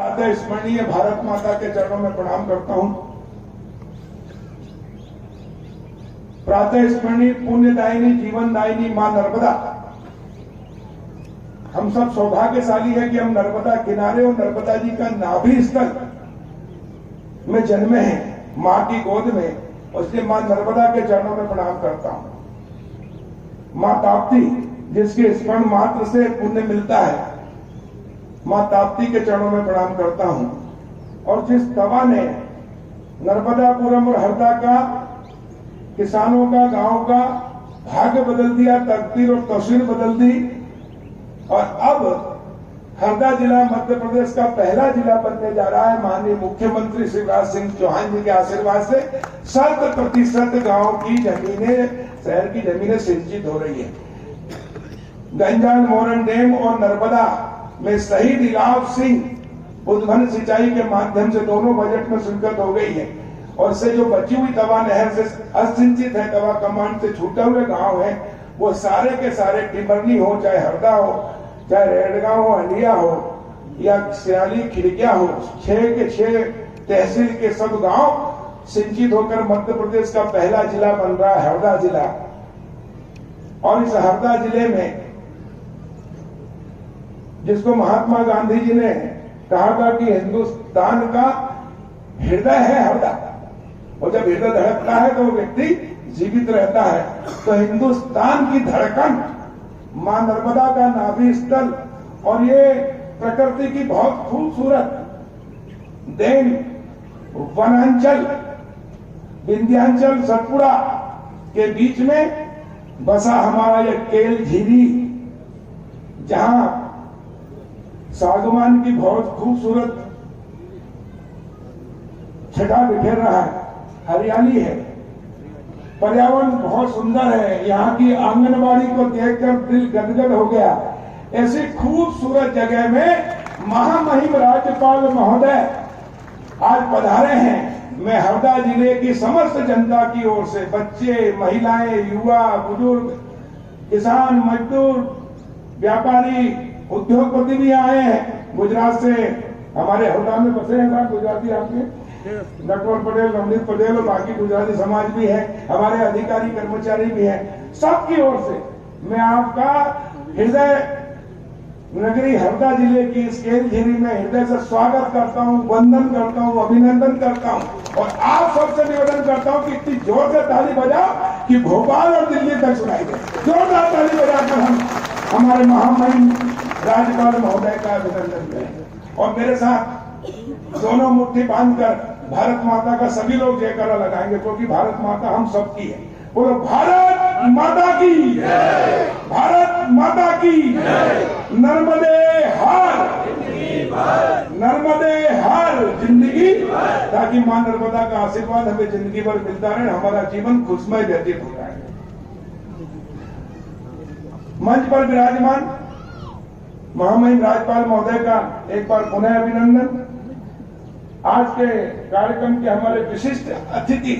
प्रातः स्मरणीय भारत माता के चरणों में प्रणाम करता हूं। प्रातः स्मरणीय पुण्यदायिनी जीवनदायिनी मां नर्मदा, हम सब सौभाग्यशाली है कि हम नर्मदा किनारे और नर्मदा जी का नाभि स्थल में जन्मे हैं, मां की गोद में, और इसलिए मां नर्मदा के चरणों में प्रणाम करता हूं। मां ताप्ती, जिसके स्मरण मात्र से पुण्य मिलता है, मां ताप्ती के चरणों में प्रणाम करता हूं। और जिस तवा ने नर्मदापुरम और हरदा का, किसानों का, गांव का भाग्य बदल दिया, तकदीर और तस्वीर बदल दी, और अब हरदा जिला मध्य प्रदेश का पहला जिला बनने जा रहा है। माननीय मुख्यमंत्री शिवराज सिंह चौहान जी के आशीर्वाद से 100% गांव की जमीनें, शहर की जमीनें सिंचित हो रही है। गंजान मोरन डैम और नर्मदा में शहीद इलाव सिंह उद्वहन सिंचाई के माध्यम से दोनों बजट में स्वीकृत हो गई है। और से जो बची हुई तवा नहर से असिंचित है, तवा कमांड से छूटे हुए गांव है, वो सारे के सारे टिमरनी हो, चाहे हरदा हो, चाहे रेडगांव हो, हंडिया हो, या सियाली खिड़किया हो, 6 के 6 तहसील के सब गांव सिंचित होकर मध्य प्रदेश का पहला जिला बन रहा है, हरदा जिला। और इस हरदा जिले में, जिसको महात्मा गांधी जी ने कहा था कि हिंदुस्तान का हृदय है हरदा, और जब हृदय धड़कता है तो व्यक्ति जीवित रहता है। तो हिंदुस्तान की धड़कन मां नर्मदा का नाभि स्थल, और ये प्रकृति की बहुत खूबसूरत देन, वनांचल, विंध्याचल, सतपुड़ा के बीच में बसा हमारा यह केल झीरी, जहां सागवान की बहुत खूबसूरत छटा बिखेर रहा है, हरियाली है, पर्यावरण बहुत सुंदर है। यहाँ की आंगनबाड़ी को देखकर दिल गदगद हो गया। ऐसी खूबसूरत जगह में महामहिम राज्यपाल महोदय आज पधारे हैं। मैं हरदा जिले की समस्त जनता की ओर से, बच्चे, महिलाएं, युवा, बुजुर्ग, किसान, मजदूर, व्यापारी, उद्योगपति भी आए हैं। गुजरात से हमारे हरदा में बसे हैं गुजराती, आपके नटवर पटेल, रमनीत पटेल और बाकी गुजराती समाज भी है, हमारे अधिकारी कर्मचारी भी हैं। सबकी ओर से मैं आपका हृदय नगरी हरदा जिले की इस केलझिरी में हृदय से स्वागत करता हूं, वंदन करता हूं, अभिनंदन करता हूं। और आप सबसे निवेदन करता हूं कि इतनी जोर से ताली बजाओ कि भोपाल और दिल्ली तक सुनाई दे। जोरदार ताली बजाकर हम हमारे महामहिम राज्यपाल महोदय का अभिनंदन करें। और मेरे साथ दोनों मुट्ठी बांधकर भारत माता का सभी लोग जयकारा लगाएंगे, क्योंकि भारत माता हम सबकी है। बोलो भारत माता की, भारत माता की, नर्मदे हर, नर्मदे हर जिंदगी, ताकि मां नर्मदा का आशीर्वाद हमें जिंदगी भर मिलता रहे, हमारा जीवन खुशमय व्यतीत होता है। मंच पर विराजमान महामहिम राज्यपाल महोदय का एक बार पुनः अभिनंदन। आज के कार्यक्रम के हमारे विशिष्ट अतिथि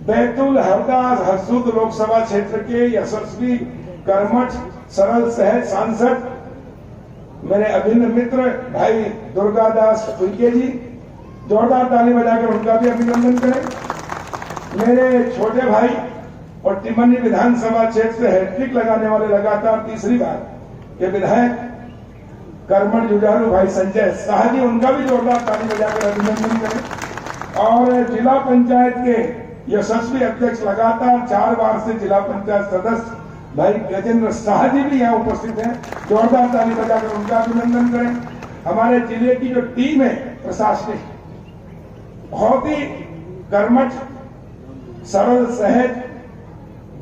बैतूल, हरदा, हरसूद लोकसभा क्षेत्र के यशस्वी, कर्मठ, सरल, सहज सांसद मेरे अभिन्न मित्र भाई दुर्गादास उइके जी, जोरदार ताली बजाकर उनका भी अभिनंदन करें। मेरे छोटे भाई और टिमरनी विधानसभा क्षेत्र से हैट्रिक लगाने वाले लगातार तीसरी बार के विधायक कर्मठ जुझारू भाई संजय शाह जी, उनका भी जोरदार ताली बजाकर अभिनंदन करें। और जिला पंचायत के यशस्वी अध्यक्ष, लगातार 4 बार से जिला पंचायत सदस्य भाई गजेंद्र शाह जी भी यहाँ उपस्थित हैं, जोरदार ताली बजाकर उनका अभिनंदन करें। हमारे जिले की जो टीम है प्रशासनिक, बहुत ही कर्मठ, सरल, सहज,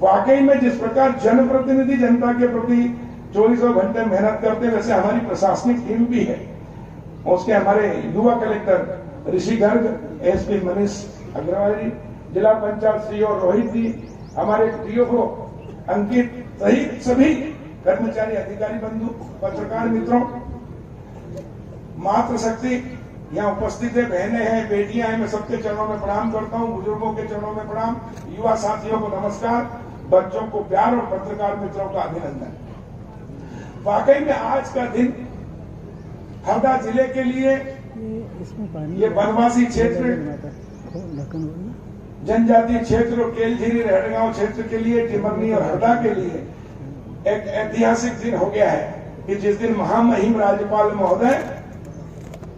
वाकई में जिस प्रकार जनप्रतिनिधि जनता के प्रति 24 घंटे मेहनत करते, वैसे हमारी प्रशासनिक टीम भी है। उसके हमारे युवा कलेक्टर ऋषि गर्ग, एसपी मनीष अग्रवाल जी, जिला पंचायत सीईओ रोहित जी, हमारे टीओ अंकित सहित सभी कर्मचारी, अधिकारी बंधु, पत्रकार मित्रों, मातृशक्ति यहाँ उपस्थित है, बहनें हैं, बेटियां हैं, मैं सबके चरणों में प्रणाम करता हूँ। बुजुर्गों के चरणों में प्रणाम, युवा साथियों को नमस्कार, बच्चों को प्यार और पत्रकार मित्रों का अभिनंदन। वाकई में आज का दिन हरदा जिले के लिए ये वनवासी क्षेत्र, जनजातीय क्षेत्र और केलझिरी रहड़गांव क्षेत्र के लिए, टिमरनी और हरदा के लिए एक ऐतिहासिक दिन हो गया है कि जिस दिन महामहिम राज्यपाल महोदय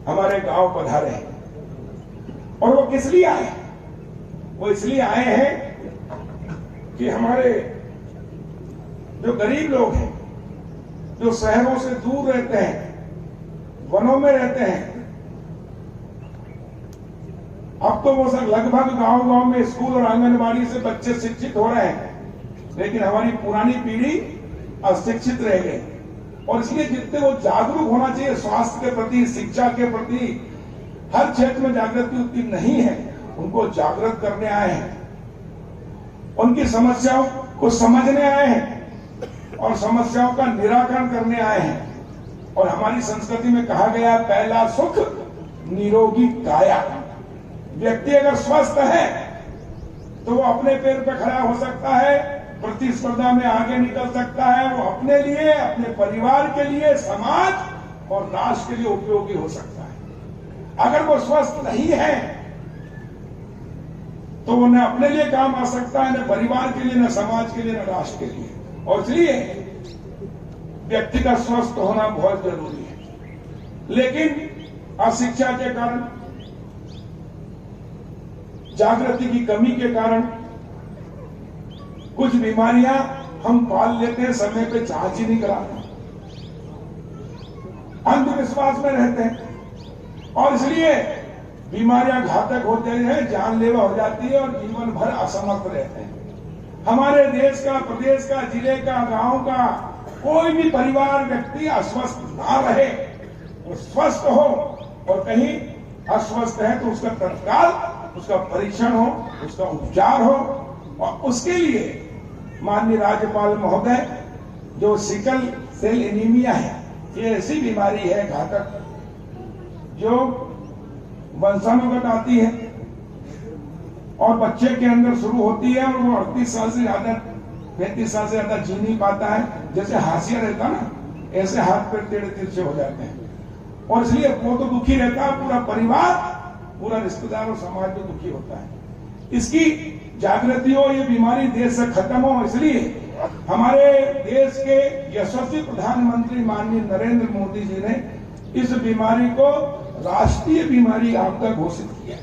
हमारे गांव पधारे हैं। और वो किस लिए आए? वो इसलिए आए हैं कि हमारे जो गरीब लोग हैं, जो शहरों से दूर रहते हैं, वनों में रहते हैं, अब तो वो सब लगभग गांव-गांव में स्कूल और आंगनबाड़ी से बच्चे शिक्षित हो रहे हैं, लेकिन हमारी पुरानी पीढ़ी अशिक्षित रह गई। और इसलिए जितने वो जागरूक होना चाहिए स्वास्थ्य के प्रति, शिक्षा के प्रति, हर क्षेत्र में जागृति उतनी नहीं है, उनको जागृत करने आए हैं, उनकी समस्याओं को समझने आए हैं और समस्याओं का निराकरण करने आए हैं। और हमारी संस्कृति में कहा गया, पहला सुख निरोगी काया। व्यक्ति अगर स्वस्थ है तो वो अपने पैर पर खड़ा हो सकता है, प्रतिस्पर्धा में आगे निकल सकता है, वो अपने लिए, अपने परिवार के लिए, समाज और राष्ट्र के लिए उपयोगी हो सकता है। अगर वो स्वस्थ नहीं है तो वो न अपने लिए काम आ सकता है, न परिवार के लिए, न समाज के लिए, न राष्ट्र के लिए। और इसलिए व्यक्ति का स्वस्थ होना बहुत जरूरी है। लेकिन अशिक्षा के कारण, जागृति की कमी के कारण कुछ बीमारियां हम पाल लेते हैं, समय पे जांच ही नहीं कराते, अंधविश्वास में रहते हैं और इसलिए बीमारियां घातक होते हैं, जानलेवा हो जाती है और जीवन भर असमर्थ रहते हैं। हमारे देश का, प्रदेश का, जिले का, गांव का कोई भी परिवार, व्यक्ति अस्वस्थ ना रहे, वो स्वस्थ हो, और कहीं अस्वस्थ है तो उसका तत्काल उसका परीक्षण हो, उसका उपचार हो। और उसके लिए माननीय राज्यपाल महोदय, जो सिकल सेल एनीमिया है, ये ऐसी बीमारी है घातक जो वंशानुगत आती है और बच्चे के अंदर शुरू होती है और वो 38 साल से ज्यादा, 35 साल से ज्यादा जी नहीं पाता है। जैसे हाशिया रहता ना, ऐसे हाथ पैर टेढ़े तिरछे हो जाते हैं और इसलिए वो तो दुखी रहता है, पूरा परिवार, पूरा रिश्तेदार और समाज भी दुखी होता है। इसकी जागृति हो, ये बीमारी देश से खत्म हो, इसलिए हमारे देश के यशस्वी प्रधानमंत्री माननीय नरेंद्र मोदी जी ने इस बीमारी को राष्ट्रीय बीमारी आपदा घोषित किया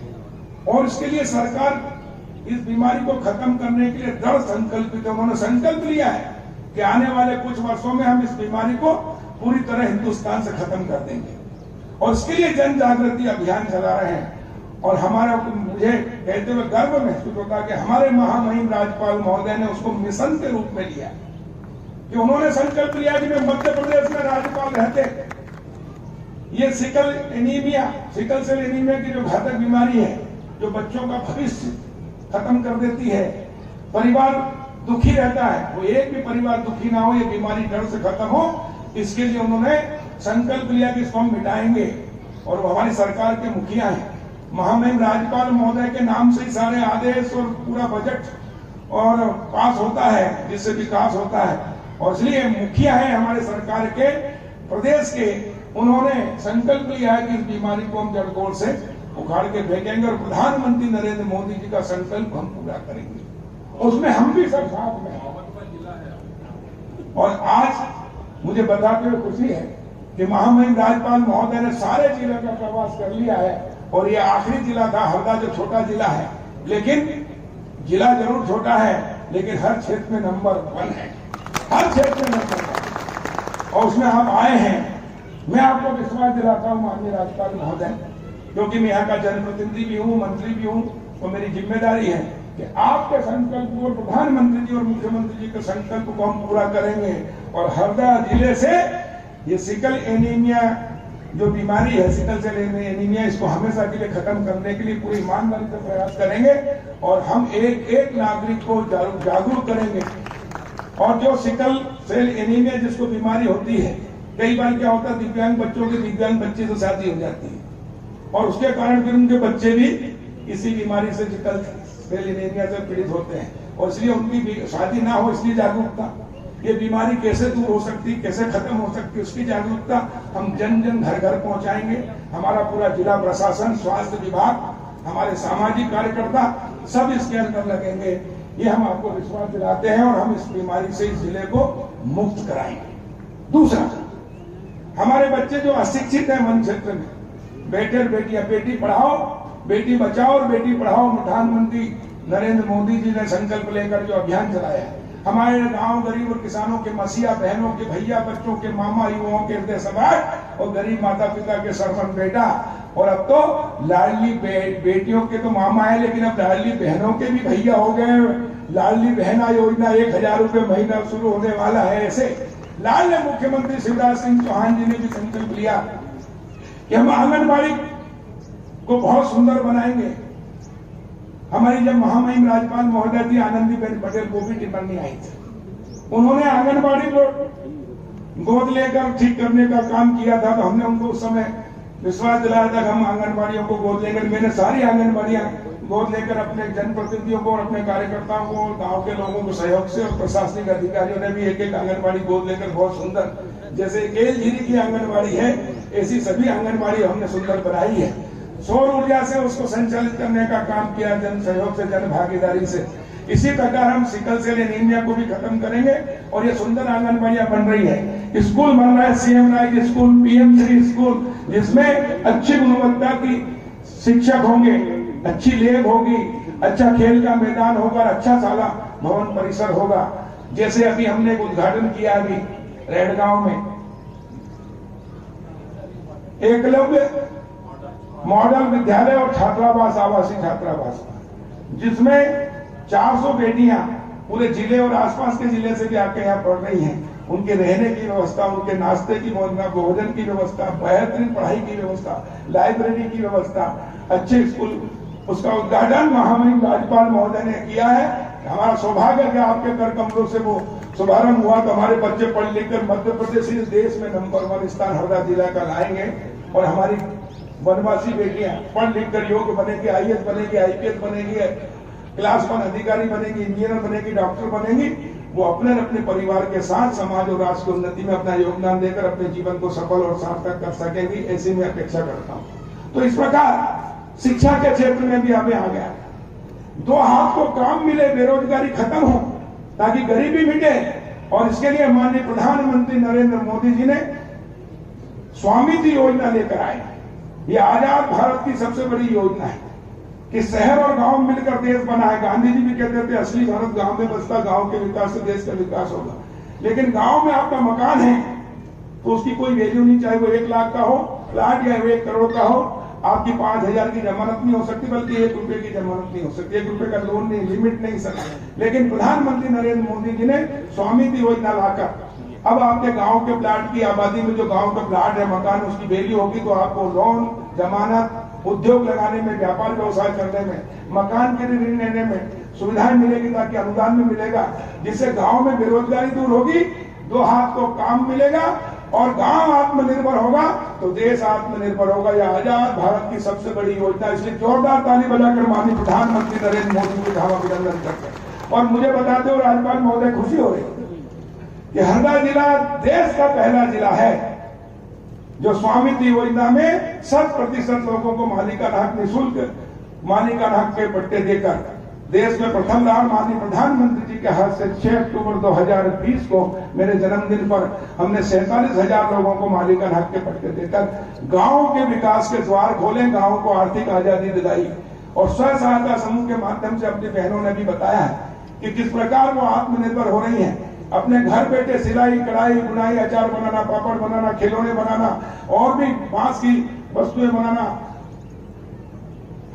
और इसके लिए सरकार इस बीमारी को खत्म करने के लिए दृढ़ संकल्पित है। उन्होंने संकल्प लिया है कि आने वाले कुछ वर्षों में हम इस बीमारी को पूरी तरह हिंदुस्तान से खत्म कर देंगे और इसके लिए जन जागृति अभियान चला रहे हैं। और हमारा, मुझे कहते हुए गर्व महसूस होता है कि हमारे महामहिम राज्यपाल महोदय ने उसको मिशन के रूप में लिया, कि उन्होंने संकल्प लिया कि मैं मध्य प्रदेश में राज्यपाल रहते ये सिकल सेल एनीमिया की जो घातक बीमारी है, जो बच्चों का भविष्य खत्म कर देती है, परिवार दुखी रहता है, वो एक भी परिवार दुखी ना हो, ये बीमारी जड़ से खत्म हो, इसके लिए उन्होंने संकल्प लिया कि इसको हम मिटाएंगे। और वो हमारी सरकार के मुखिया हैं, महामहिम राज्यपाल महोदय के नाम से ही सारे आदेश और पूरा बजट और पास होता है, जिससे विकास होता है। और इसलिए मुखिया है हमारे सरकार के, प्रदेश के, उन्होंने संकल्प लिया है कि इस बीमारी को हम जड़तोड़ से उखाड़ के फेंकेंगे और प्रधानमंत्री नरेंद्र मोदी जी का संकल्प हम पूरा करेंगे, उसमें हम भी सब साथ में हैं। और आज मुझे बताते हुए खुशी है कि महामहिम राज्यपाल महोदय ने सारे जिले का प्रवास कर लिया है और ये आखिरी जिला था हरदा, जो छोटा जिला है, लेकिन जिला जरूर छोटा है लेकिन हर क्षेत्र में नंबर 1 है, हर क्षेत्र में नंबर 1। और उसमें आप आए हैं, मैं आपको विश्वास दिलाता हूं माननीय राज्यपाल महोदय, क्योंकि मैं यहाँ का जनप्रतिनिधि भी हूँ, मंत्री भी हूँ, तो मेरी जिम्मेदारी है कि आपके संकल्प को, प्रधानमंत्री जी और मुख्यमंत्री जी के संकल्प को हम पूरा करेंगे और हरदा जिले से ये सिकल एनीमिया जो बीमारी है, सिकल सेल एनीमिया, इसको हमेशा के लिए खत्म करने के लिए पूरी ईमानदारी से प्रयास करेंगे और हम एक एक नागरिक को जागरूक करेंगे। और जो सिकल सेल एनीमिया जिसको बीमारी होती है, कई बार क्या होता है, दिव्यांग बच्चों के, दिव्यांग बच्चे से शादी हो जाती है और उसके कारण फिर उनके बच्चे भी इसी बीमारी से, सिकल सेल एनीमिया से पीड़ित होते हैं और इसलिए उनकी शादी ना हो, इसलिए जागरूकता। ये बीमारी कैसे दूर हो सकती, कैसे खत्म हो सकती, उसकी जागरूकता हम जन जन घर घर पहुंचाएंगे। हमारा पूरा जिला प्रशासन, स्वास्थ्य विभाग, हमारे सामाजिक कार्यकर्ता सब इसके अंदर लगेंगे। ये हम आपको विश्वास दिलाते हैं और हम इस बीमारी से इस जिले को मुक्त कराएंगे। दूसरा, हमारे बच्चे जो अशिक्षित है वन क्षेत्र में, बेटे और बेटियां, बेटी पढ़ाओ बेटी बचाओ और बेटी पढ़ाओ प्रधानमंत्री नरेंद्र मोदी जी ने संकल्प लेकर जो अभियान चलाया है, हमारे गांव गरीब और किसानों के मसीहा बहनों के भैया बच्चों के मामा युवाओं के हृदय समाज और गरीब माता पिता के सरपंच बेटा, और अब तो लाडली बेटियों के तो मामा है, लेकिन अब लाडली बहनों के भी भैया हो गए। लाडली बहना योजना 1000 रुपए महीना शुरू होने वाला है। ऐसे लाल मुख्यमंत्री शिवराज सिंह चौहान जी ने भी संकल्प लिया कि हम आंगनबाड़ी को बहुत सुंदर बनाएंगे। हमारी जब महामहिम राज्यपाल महोदय थी आनंदीबेन पटेल, वो भी टिप्पणी आई थी। उन्होंने आंगनबाड़ी को गोद लेकर ठीक करने का काम किया था, तो हमने उनको उस समय विश्वास दिलाया था कि हम आंगनबाड़ियों को गोद लेकर, मैंने सारी आंगनबाड़ियां गोद लेकर अपने जनप्रतिनिधियों को और अपने कार्यकर्ताओं को, गांव के लोगों को सहयोग से और प्रशासनिक अधिकारियों ने भी एक एक आंगनबाड़ी गोद लेकर बहुत सुंदर, जैसे केलझिरी की आंगनबाड़ी है ऐसी सभी आंगनबाड़ी हमने सुंदर बनाई है। सौर ऊर्जा से उसको संचालित करने का काम किया, जन सहयोग से, जन भागीदारी से। इसी प्रकार हम सिकल सेल एनीमिया को भी खत्म करेंगे और ये सुंदर आंगनबाड़ियां बन रही है। स्कूल बन रहा है, CM rise school, PM3 school, जिसमें अच्छी गुणवत्ता की शिक्षक होंगे, अच्छी लैब होगी, अच्छा खेल का मैदान होगा, अच्छा शाला भवन परिसर होगा। जैसे अभी हमने उद्घाटन किया अभी रेडगांव में एकलव्य मॉडल विद्यालय और छात्रावास, आवासीय छात्रावास, जिसमें 400 बेटियां पूरे जिले और आसपास के जिले से भी आके यहाँ पढ़ रही हैं। उनके रहने की व्यवस्था, उनके नाश्ते की व्यवस्था, भोजन की व्यवस्था, बेहतरीन पढ़ाई की व्यवस्था, लाइब्रेरी की व्यवस्था, अच्छे स्कूल, उसका उद्घाटन महामहिम राज्यपाल महोदय ने किया है। हमारा सौभाग्य है कि आपके कर कमलों से वो शुभारंभ हुआ, तो हमारे बच्चे पढ़ लिख कर मध्य प्रदेश इस देश में नंबर 1 स्थान हरदा जिला का लाएंगे और हमारी वनवासी बेटियां पढ़ लिख कर योग्य बनेगी, IAS बनेगी, IPS बनेगी, क्लास 1 अधिकारी बनेगी, इंजीनियर बनेगी, डॉक्टर बनेगी। वो अपने अपने परिवार के साथ समाज और राष्ट्र की उन्नति में अपना योगदान देकर अपने जीवन को सफल और सार्थक कर सकेंगी, ऐसी मैं अपेक्षा करता हूँ। तो इस प्रकार शिक्षा के क्षेत्र में भी आगे आ गया, 2 हाथ को काम मिले, बेरोजगारी खत्म हो, ताकि गरीबी मिटे। और इसके लिए माननीय प्रधानमंत्री नरेंद्र मोदी जी ने स्वामित्व योजना लेकर आए। ये आजाद भारत की सबसे बड़ी योजना है कि शहर और गांव मिलकर देश बना है। गांधी जी भी कहते थे असली भारत गांव में बसता, गांव के विकास से देश का विकास होगा। लेकिन गांव में आपका मकान है तो उसकी कोई वैल्यू नहीं, चाहे वो 1 लाख का हो प्लाट या 1 करोड़ का हो, आपकी 5000 की जमानत नहीं हो सकती, बल्कि 1 रुपए की जमानत नहीं हो सकती, 1 रुपए का लोन नहीं, लिमिट नहीं सकता। लेकिन प्रधानमंत्री नरेंद्र मोदी जी ने स्वामित्व योजना लाकर अब आपके गांव के प्लाट की आबादी में जो गांव का प्लाट है, मकान, उसकी वैल्यू होगी तो आपको लोन, जमानत, उद्योग लगाने में, व्यापार व्यवसाय करने में, मकान के ऋण लेने में सुविधाएं मिलेगी, ताकि अनुदान में मिलेगा, जिससे गांव में बेरोजगारी दूर होगी, 2 हाथ को काम मिलेगा और गांव आत्मनिर्भर होगा तो देश आत्मनिर्भर होगा। यह आजाद भारत की सबसे बड़ी योजना, इसलिए जोरदार ताली बजाकर माननीय प्रधानमंत्री नरेंद्र मोदी को हम अभिनंदन करते हैं। और मुझे बताते हुए राज्यपाल महोदय खुशी हो रही कि हरदा जिला देश का पहला जिला है जो स्वामित्व योजना में 100% लोगों को मालिकाना हक, निःशुल्क मालिकाना हक के पट्टे देकर देश में प्रथम बार माननीय प्रधानमंत्री जी के हाथ से 6 अक्टूबर 2020 को मेरे जन्मदिन पर हमने 47,000 लोगों को मालिकाना हक के पट्टे देकर गांव के विकास के द्वार खोले, गांव को आर्थिक आजादी दिलाई। और स्व सहायता समूह के माध्यम से अपनी बहनों ने भी बताया है कि किस प्रकार वो आत्मनिर्भर हो रही है। अपने घर बैठे सिलाई, कढ़ाई, बुनाई, अचार बनाना, पापड़ बनाना, खिलौने बनाना और भी बांस की वस्तुएं बनाना,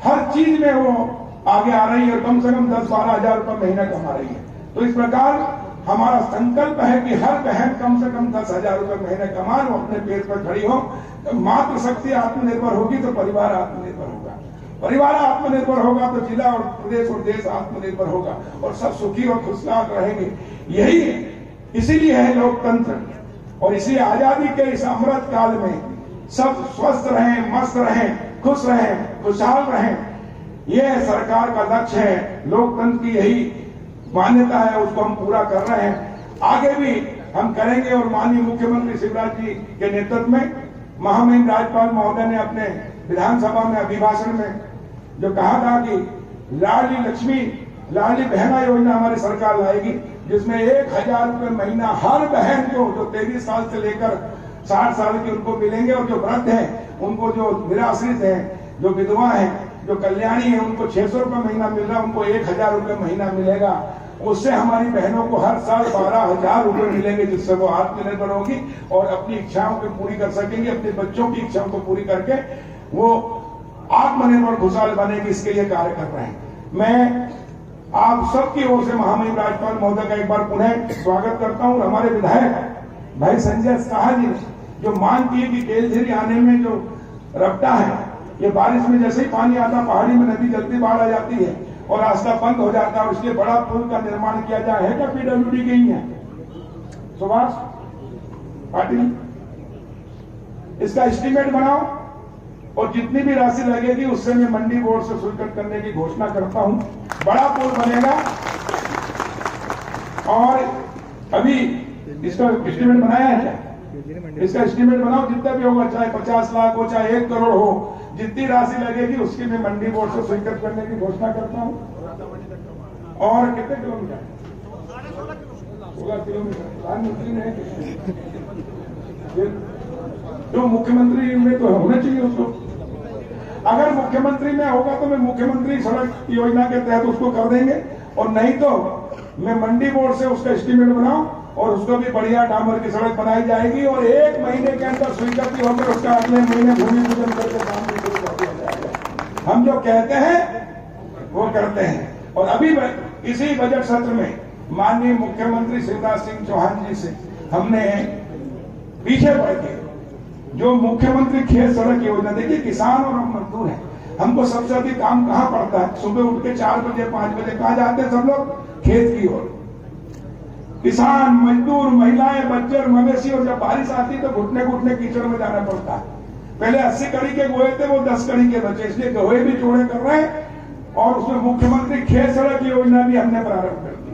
हर चीज में वो आगे आ रही है और कम से कम 10-12 हजार रुपए महीना कमा रही है। तो इस प्रकार हमारा संकल्प है कि हर बहन कम से कम 10,000 रुपए महीने कमा लो, अपने पैर पर खड़ी हो। तो मातृशक्ति आत्मनिर्भर होगी तो परिवार आत्मनिर्भर होगा, परिवार आत्मनिर्भर होगा तो जिला और प्रदेश और देश आत्मनिर्भर होगा और सब सुखी और खुशहाल रहेंगे। यही है, इसीलिए है लोकतंत्र। और इसी आजादी के इस अमृत काल में सब स्वस्थ रहें, मस्त रहें, खुश रहें, खुशहाल रहें, यह सरकार का लक्ष्य है। लोकतंत्र की यही मान्यता है, उसको हम पूरा कर रहे हैं। आगे भी हम करेंगे। और माननीय मुख्यमंत्री शिवराज जी के नेतृत्व में महामहिम राज्यपाल महोदय ने अपने विधानसभा में अभिभाषण में जो कहा था कि लाडली लक्ष्मी लाडली बहना योजना हमारी सरकार लाएगी, जिसमें 1,000 रुपए महीना हर बहन को जो 23 साल से लेकर 60 साल की उनको मिलेंगे, और जो वृद्ध हैं उनको, जो निराश्रित हैं, जो विधवा हैं, जो कल्याणी है, उनको 600 रुपए महीना मिल रहा है, उनको 1,000 रुपए महीना मिलेगा। उससे हमारी बहनों को हर साल 12,000 रुपए मिलेंगे, जिससे वो आत्मनिर्भर होगी और अपनी इच्छाओं को पूरी कर सकेंगे, अपने बच्चों की इच्छाओं को पूरी करके वो आत्मनिर्भर खुशहाल बनेगी। इसके लिए कार्य कर रहे हैं। मैं आप सबकी ओर से महामहिम राज्यपाल महोदय का एक बार पुनः स्वागत करता हूं। हमारे विधायक भाई संजय शाह जी ने जो मांग की कि केलझिरी आने में जो रपटा है, ये बारिश में जैसे ही पानी आता पहाड़ी में नदी जल्दी बाढ़ आ जाती है और रास्ता बंद हो जाता है, और इसलिए बड़ा पुल का निर्माण किया जाए। है क्या पीडब्ल्यूडी के ही है सुभाष पाटिल? इसका एस्टीमेट बनाओ और जितनी भी राशि लगेगी उससे मैं मंडी बोर्ड से स्वीकृत करने की घोषणा करता हूं। बड़ा पुल बनेगा। और अभी इसका एस्टीमेट बनाया है क्या? इसका एस्टीमेट बनाओ, जितना भी होगा, चाहे 50 लाख हो, चाहे 1 करोड़ हो, जितनी राशि लगेगी उसकी मैं मंडी बोर्ड से स्वीकृत करने की घोषणा करता हूं। और कितने किलोमीटर? 16 किलोमीटर। प्रधानमंत्री ने जो मुख्यमंत्री में तो होना चाहिए उसको। अगर मुख्यमंत्री में होगा तो मैं मुख्यमंत्री सड़क योजना के तहत उसको कर देंगे, और नहीं तो मैं मंडी बोर्ड से उसका एस्टीमेट बनाऊं और उसको भी बढ़िया डामर की सड़क बनाई जाएगी, और 1 महीने के अंदर स्वीकृति होकर उसका अगले महीने भूमि पूजन करके काम भी शुरू कर दिया जाएगा। हम जो कहते हैं वो करते हैं। और अभी इसी बजट सत्र में माननीय मुख्यमंत्री शिवराज सिंह चौहान जी से हमने पीछे बढ़ के जो मुख्यमंत्री खेत सड़क योजना, देखिए किसान और हम मजदूर हैं, हमको सबसे अधिक काम कहाँ पड़ता है? सुबह उठ के 4 बजे 5 बजे कहाँ जाते हैं सब लोग? खेत की ओर। किसान, मजदूर, महिलाएं, बच्चे और मवेशी, और जब बारिश आती तो घुटने घुटने कीचड़ में जाना पड़ता है। पहले 80 कड़ी के गोए थे, वो 10 कड़ी के बचे, इसलिए गोए भी चौड़े कर रहे हैं। और उसमें मुख्यमंत्री खेत सड़क योजना भी हमने प्रारंभ कर दी,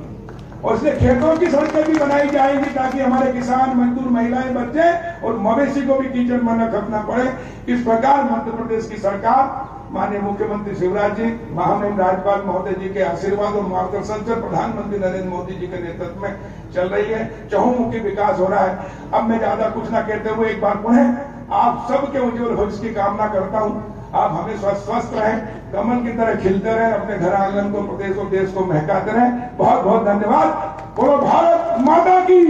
और इसलिए खेतों की सड़कें भी बनाई जाएगी ताकि हमारे किसान, मजदूर, महिलाएं, बच्चे और मवेशी को भी कीचड़ में न खपना पड़े। इस प्रकार मध्य प्रदेश की सरकार माननीय मुख्यमंत्री शिवराज जी, महामहिम राज्यपाल महोदय जी के आशीर्वाद और मार्गदर्शन से प्रधानमंत्री नरेंद्र मोदी जी के नेतृत्व में चल रही है। चहुमुखी विकास हो रहा है। अब मैं ज्यादा कुछ न कहते हुए एक बार पुनः आप सबके उज्जवल भविष्य की कामना करता हूँ। आप हमेशा स्वस्थ रहें, कमल की तरह खिलते रहें, अपने घर आंगन को, प्रदेश और देश को महकाते रहें। बहुत बहुत धन्यवाद। बोलो भारत माता की।